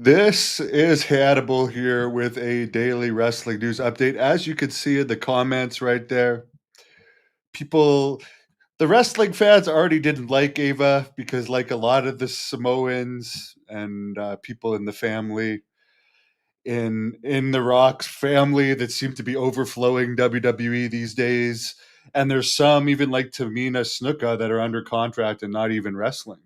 This is Hannibal here with a daily wrestling news update. As you can see in the comments right there, people, the wrestling fans already didn't like Ava because, like a lot of the Samoans and people in the family, in the Rock's family, that seem to be overflowing WWE these days, and there's some even like Tamina Snuka that are under contract and not even wrestling.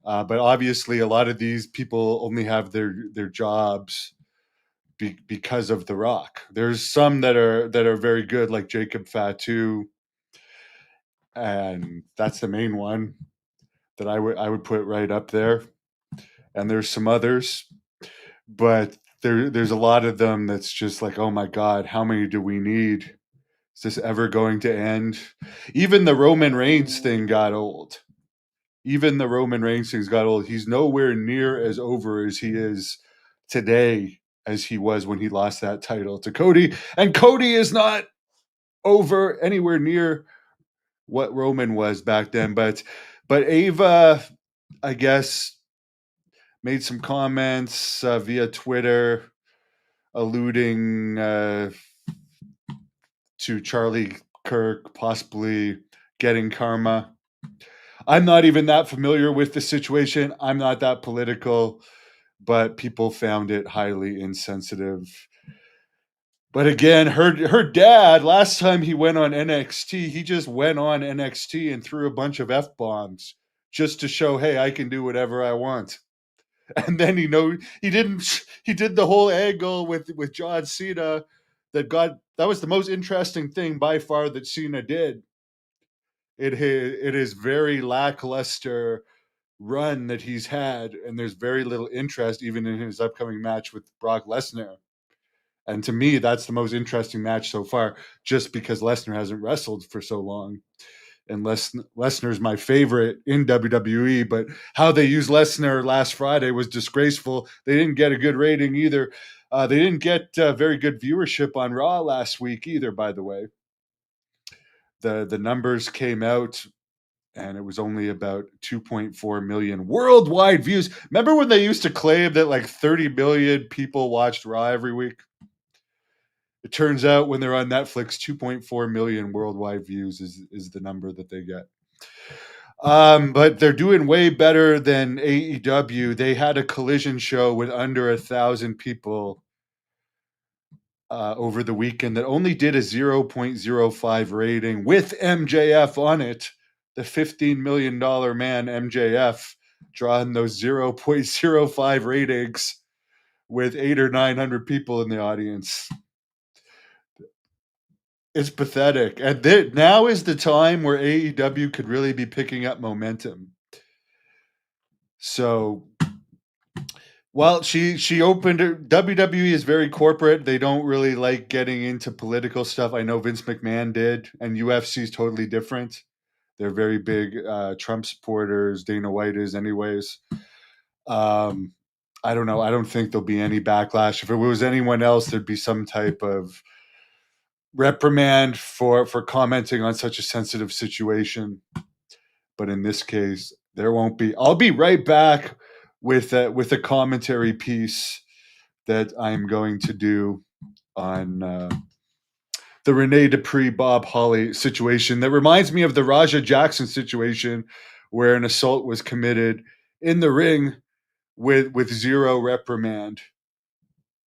But obviously, a lot of these people only have their jobs because of The Rock. There's some that are very good, like Jacob Fatu, and that's the main one that I would put right up there. And there's some others, but there's a lot of them that's just like, oh my god, how many do we need? Is this ever going to end? Even the Roman Reigns thing got old. Even the Roman Reigns thing's got old. He's nowhere near as over as he is today as he was when he lost that title to Cody. And Cody is not over anywhere near what Roman was back then. But Ava, I guess, made some comments via Twitter alluding to Charlie Kirk possibly getting karma. I'm not even that familiar with the situation. I'm not that political, but people found it highly insensitive. But again, her dad, last time he went on NXT, he just went on NXT and threw a bunch of F bombs just to show, hey, I can do whatever I want. And then he didn't he did the whole angle with John Cena that was the most interesting thing by far that Cena did. It is very lackluster run that he's had, and there's very little interest even in his upcoming match with Brock Lesnar. And to me, that's the most interesting match so far, just because Lesnar hasn't wrestled for so long. And Lesnar's my favorite in WWE, but how they used Lesnar last Friday was disgraceful. They didn't get a good rating either. They didn't get very good viewership on Raw last week either, by the way. The numbers came out and it was only about 2.4 million worldwide views. Remember when they used to claim that like 30 million people watched Raw every week? It turns out when they're on Netflix, 2.4 million worldwide views is the number that they get. But they're doing way better than AEW. They had a collision show with under 1,000 people over the weekend that only did a 0.05 rating with MJF on it. The $15 million man MJF drawing those 0.05 ratings with 800 or 900 people in the audience. It's pathetic. And now is the time where AEW could really be picking up momentum. So, well, she opened it. WWE is very corporate. They don't really like getting into political stuff. I know Vince McMahon did, and UFC is totally different. They're very big Trump supporters. Dana White is, anyways. Um, I don't know. I don't think there'll be any backlash. If it was anyone else, there'd be some type of reprimand for commenting on such a sensitive situation. But in this case, there won't be. I'll be right back with a commentary piece that I'm going to do on the Rene Dupree Bob Holly situation that reminds me of the Raja Jackson situation where an assault was committed in the ring with zero reprimand.